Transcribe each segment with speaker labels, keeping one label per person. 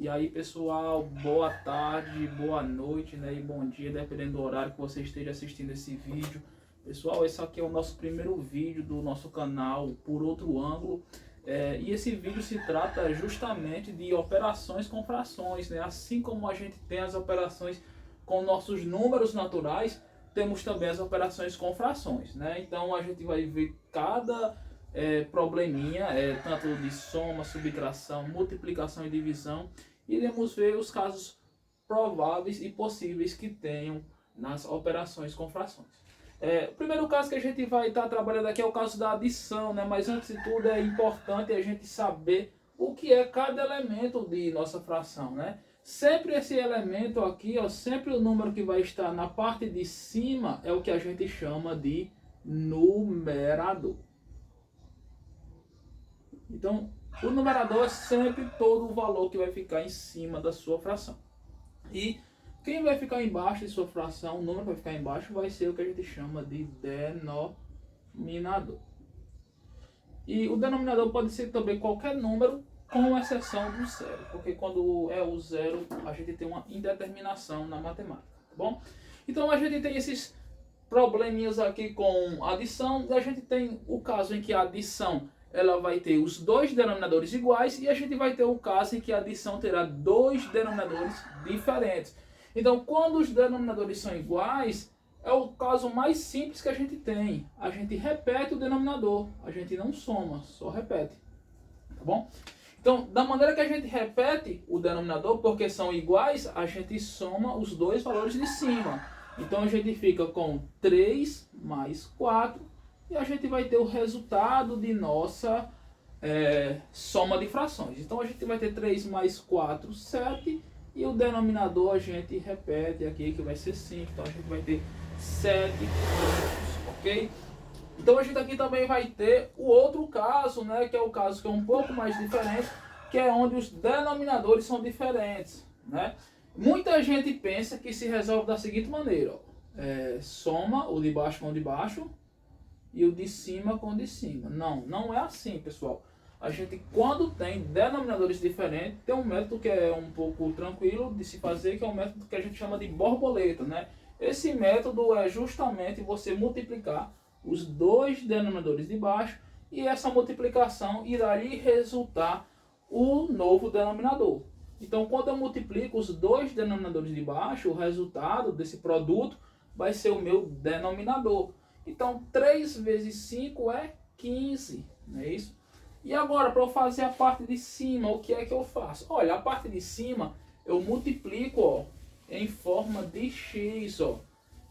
Speaker 1: E aí, pessoal, boa tarde, boa noite, né, e bom dia, dependendo do horário que você esteja assistindo esse vídeo. Pessoal, esse aqui é o nosso primeiro vídeo do nosso canal Por Outro Ângulo. E esse vídeo se trata justamente de operações com frações, né? Assim como a gente tem as operações com nossos números naturais, temos também as operações com frações, né? Então a gente vai ver cada probleminha, tanto de soma, subtração, multiplicação e divisão. Iremos ver os casos prováveis e possíveis que tenham nas operações com frações. O primeiro caso que a gente vai estar trabalhando aqui é o caso da adição, né? Mas antes de tudo é importante a gente saber o que é cada elemento de nossa fração, né? Sempre esse elemento aqui, ó, sempre o número que vai estar na parte de cima é o que a gente chama de numerador. Então, o numerador é sempre todo o valor que vai ficar em cima da sua fração. E quem vai ficar embaixo de sua fração, o número que vai ficar embaixo, vai ser o que a gente chama de denominador. E o denominador pode ser também qualquer número, com exceção do zero. Porque quando é o zero, a gente tem uma indeterminação na matemática, tá bom? Então a gente tem esses probleminhas aqui com adição. E a gente tem o caso em que a adição ela vai ter os dois denominadores iguais, e a gente vai ter o caso em que a adição terá dois denominadores diferentes. Então, quando os denominadores são iguais, é o caso mais simples que a gente tem. A gente repete o denominador, a gente não soma, só repete. Tá bom? Então, da maneira que a gente repete o denominador, porque são iguais, a gente soma os dois valores de cima. Então, a gente fica com 3 mais 4, e a gente vai ter o resultado de nossa soma de frações. Então, a gente vai ter 3 mais 4, 7, e o denominador a gente repete aqui, que vai ser 5. Então, a gente vai ter 7 pontos, ok? Então, a gente aqui também vai ter o outro caso, né, que é o caso que é um pouco mais diferente, que é onde os denominadores são diferentes, né? Muita gente pensa que se resolve da seguinte maneira, ó. Soma o de baixo com o de baixo e o de cima com o de cima. Não é assim, pessoal. A gente, quando tem denominadores diferentes, tem um método que é um pouco tranquilo de se fazer, que é um método que a gente chama de borboleta, né? Esse método é justamente você multiplicar os dois denominadores de baixo, e essa multiplicação irá lhe resultar o novo denominador. Então, quando eu multiplico os dois denominadores de baixo, o resultado desse produto vai ser o meu denominador. Então, 3 vezes 5 é 15, não é isso? E agora, para eu fazer a parte de cima, o que é que eu faço? Olha, a parte de cima eu multiplico, ó, em forma de x, ó.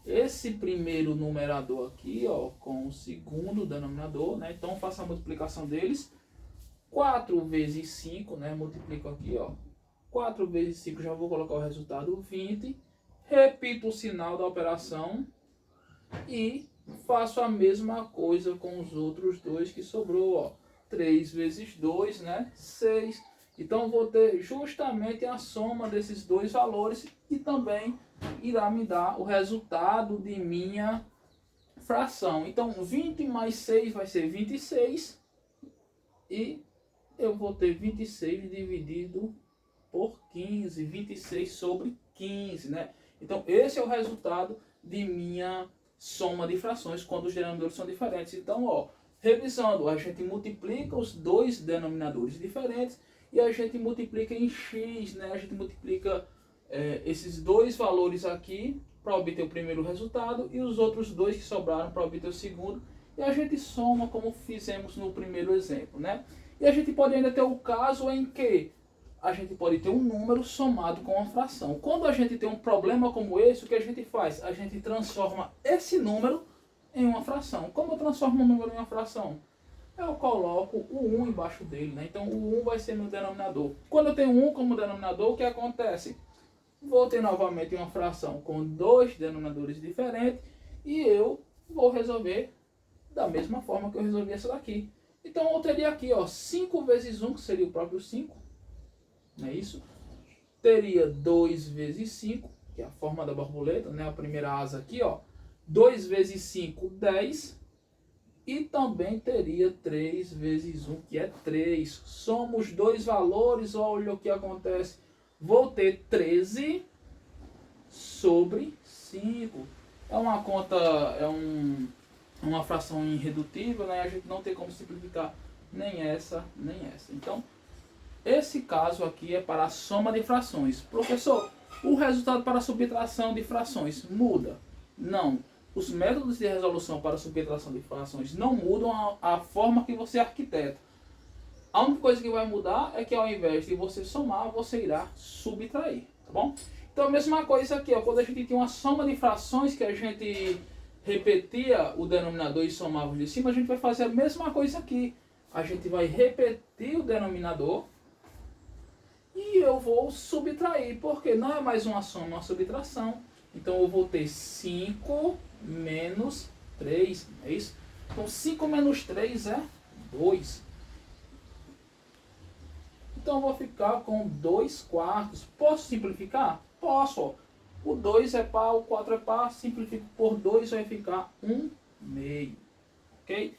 Speaker 1: Esse primeiro numerador aqui, ó, com o segundo denominador, né? Então, faço a multiplicação deles. 4 vezes 5, né? Multiplico aqui, ó. 4 vezes 5, já vou colocar o resultado 20. Repito o sinal da operação e faço a mesma coisa com os outros dois que sobrou, ó. 3 vezes 2, né? 6. Então, vou ter justamente a soma desses dois valores, e também irá me dar o resultado de minha fração. Então, 20 mais 6 vai ser 26. E eu vou ter 26 dividido por 15. 26 sobre 15, né? Então, esse é o resultado de minha soma de frações quando os denominadores são diferentes. Então, ó, revisando, a gente multiplica os dois denominadores diferentes e a gente multiplica em x, né? A gente multiplica esses dois valores aqui para obter o primeiro resultado e os outros dois que sobraram para obter o segundo, e a gente soma como fizemos no primeiro exemplo, né? E a gente pode ainda ter o caso em que a gente pode ter um número somado com uma fração. Quando a gente tem um problema como esse, o que a gente faz? A gente transforma esse número em uma fração. Como eu transformo um número em uma fração? Eu coloco o 1 embaixo dele, né? Então o 1 vai ser meu denominador. Quando eu tenho 1 como denominador, o que acontece? Vou ter novamente uma fração com dois denominadores diferentes, e eu vou resolver da mesma forma que eu resolvi essa daqui. Então eu teria aqui, ó, 5 vezes 1, que seria o próprio 5, não é isso? Teria 2 vezes 5, que é a forma da borboleta, né? A primeira asa aqui, ó. 2 vezes 5, 10. E também teria 3 vezes 1, que é 3. Soma os dois valores, olha o que acontece. vou ter 13 sobre 5. É uma conta, uma fração irredutível, né? A gente não tem como simplificar nem essa, nem essa. Então, esse caso aqui é para a soma de frações. Professor, o resultado para a subtração de frações muda? Não. Os métodos de resolução para a subtração de frações não mudam a forma que você arquiteta. A única coisa que vai mudar é que ao invés de você somar, você irá subtrair, tá bom? Então a mesma coisa aqui, ó, quando a gente tem uma soma de frações que a gente repetia o denominador e somava os de cima, a gente vai fazer a mesma coisa aqui. A gente vai repetir o denominador e eu vou subtrair, porque não é mais uma soma, é uma subtração. Então eu vou ter 5 menos 3, é isso? Então 5 menos 3 é 2. Então eu vou ficar com 2 quartos. Posso simplificar? Posso. Ó. O 2 é par, o 4 é par, simplifico por 2, vai ficar 1 meio. Ok?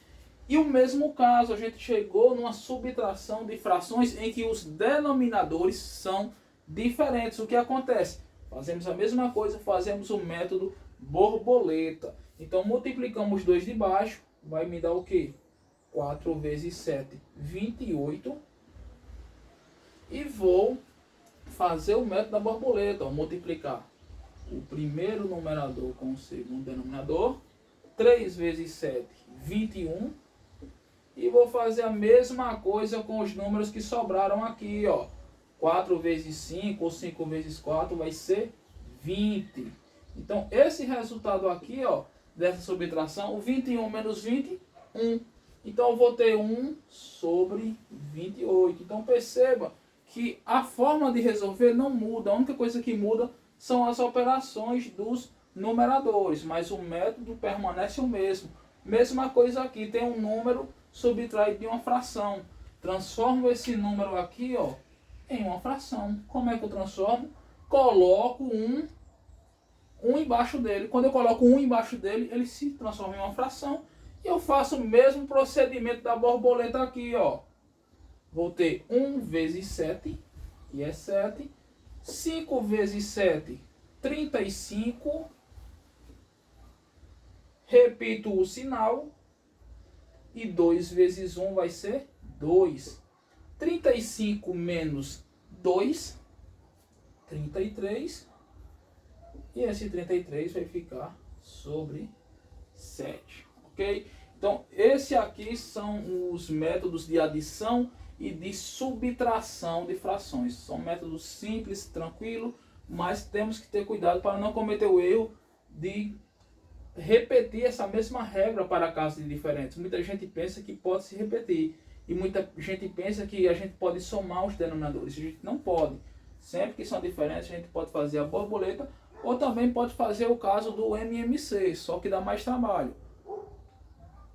Speaker 1: E o mesmo caso, a gente chegou numa subtração de frações em que os denominadores são diferentes. O que acontece? Fazemos a mesma coisa, fazemos o método borboleta. Então multiplicamos 2 de baixo, vai me dar o quê? 4 vezes 7, 28. E vou fazer o método da borboleta, ó, multiplicar o primeiro numerador com o segundo denominador, 3 vezes 7, 21, e vou fazer a mesma coisa com os números que sobraram aqui, ó, 4 vezes 5 ou 5 vezes 4 vai ser 20. Então esse resultado aqui, ó, dessa subtração, o 21 menos 20, 1. Então eu vou ter 1 sobre 28. Então perceba que a forma de resolver não muda. A única coisa que muda são as operações dos numeradores, mas o método permanece o mesmo. Mesma coisa aqui, tem um número subtraído de uma fração. Transformo esse número aqui, ó, em uma fração. Como é que eu transformo? Coloco um embaixo dele. Quando eu coloco um embaixo dele, ele se transforma em uma fração. E eu faço o mesmo procedimento da borboleta aqui, ó. Vou ter 1 vezes 7, que é 7. 5 vezes 7, 35. Repito o sinal. E 2 vezes 1 vai ser 2. 35 menos 2, 33. E esse 33 vai ficar sobre 7. Ok? Então, esse aqui são os métodos de adição e de subtração de frações. São métodos simples, tranquilos, mas temos que ter cuidado para não cometer o erro de repetir essa mesma regra para casos diferentes. Muita gente pensa que pode se repetir e muita gente pensa que a gente pode somar os denominadores. A gente não pode. Sempre que são diferentes, a gente pode fazer a borboleta ou também pode fazer o caso do MMC, só que dá mais trabalho.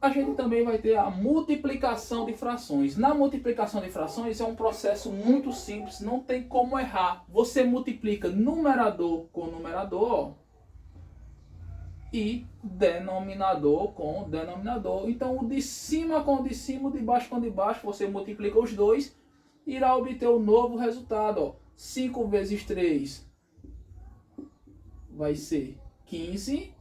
Speaker 1: A gente também vai ter a multiplicação de frações. Na multiplicação de frações é um processo muito simples, não tem como errar. Você multiplica numerador com numerador e denominador com denominador. Então o de cima com o de cima, o de baixo com o de baixo, você multiplica os dois e irá obter o novo resultado. Ó. 5 vezes 3 vai ser 15.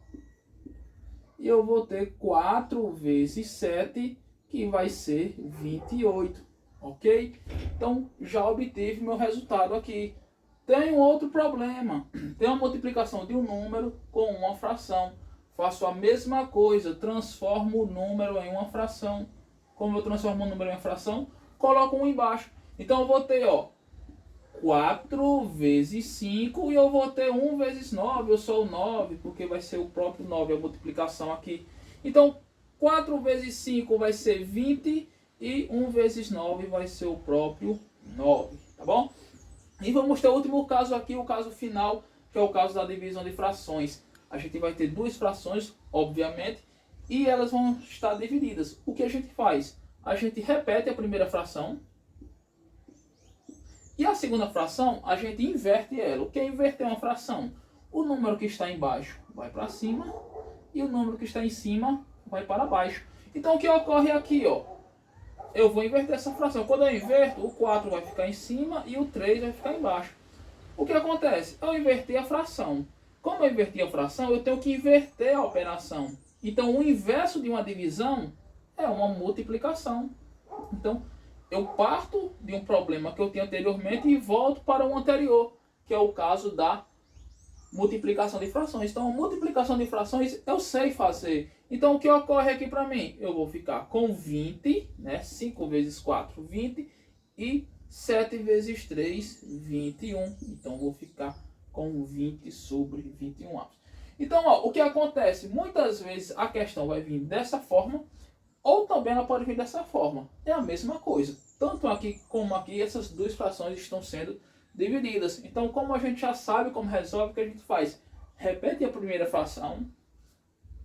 Speaker 1: E eu vou ter 4 vezes 7, que vai ser 28. Ok? Então, já obtive meu resultado aqui. Tem um outro problema. Tem uma multiplicação de um número com uma fração. Faço a mesma coisa. Transformo o número em uma fração. Como eu transformo o número em uma fração? Coloco um embaixo. Então, eu vou ter, ó, 4 vezes 5 e eu vou ter 1 vezes 9, eu sou 9, porque vai ser o próprio 9, a multiplicação aqui. Então, 4 vezes 5 vai ser 20 e 1 vezes 9 vai ser o próprio 9, tá bom? E vamos ter o último caso aqui, o caso final, que é o caso da divisão de frações. A gente vai ter duas frações, obviamente, e elas vão estar divididas. O que a gente faz? A gente repete a primeira fração, e a segunda fração, a gente inverte ela. O que é inverter uma fração? O número que está embaixo vai para cima e o número que está em cima vai para baixo. Então o que ocorre aqui, ó? Eu vou inverter essa fração. Quando eu inverto, o 4 vai ficar em cima e o 3 vai ficar embaixo. O que acontece? Eu inverti a fração. Como eu inverti a fração, eu tenho que inverter a operação. Então, o inverso de uma divisão é uma multiplicação. Então, eu parto de um problema que eu tinha anteriormente e volto para o anterior, que é o caso da multiplicação de frações. Então, a multiplicação de frações eu sei fazer. Então, o que ocorre aqui para mim? Eu vou ficar com 20, né? 5 vezes 4, 20. E 7 vezes 3, 21. Então, vou ficar com 20 sobre 21 avos. Então, ó, o que acontece? Muitas vezes a questão vai vir dessa forma, ou também ela pode vir dessa forma. É a mesma coisa. Tanto aqui como aqui, essas duas frações estão sendo divididas. Então, como a gente já sabe como resolve, o que a gente faz? Repete a primeira fração.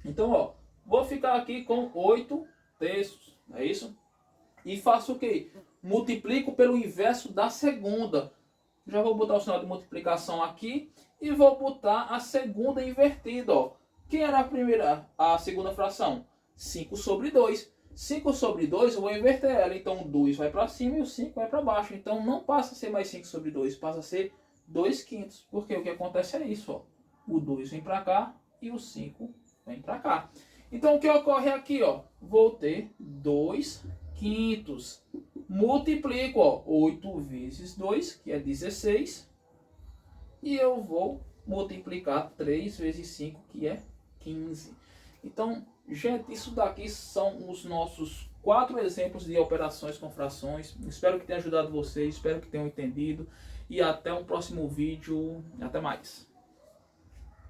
Speaker 1: Então, ó, vou ficar aqui com 8 terços, não é isso? E faço o quê? Multiplico pelo inverso da segunda. Já vou botar o sinal de multiplicação aqui e vou botar a segunda invertida, ó. Quem era a segunda fração? 5 sobre 2. 5 sobre 2 eu vou inverter ela. Então o 2 vai para cima e o 5 vai para baixo. Então não passa a ser mais 5 sobre 2, passa a ser 2 quintos. Porque o que acontece é isso, ó. O 2 vem para cá e o 5 vem para cá. Então o que ocorre aqui, ó? Vou ter 2 quintos. Multiplico, ó, 8 vezes 2, que é 16. E eu vou multiplicar 3 vezes 5, que é 15. Então, gente, isso daqui são os nossos 4 exemplos de operações com frações. Espero que tenha ajudado vocês, espero que tenham entendido. E até o próximo vídeo. Até mais.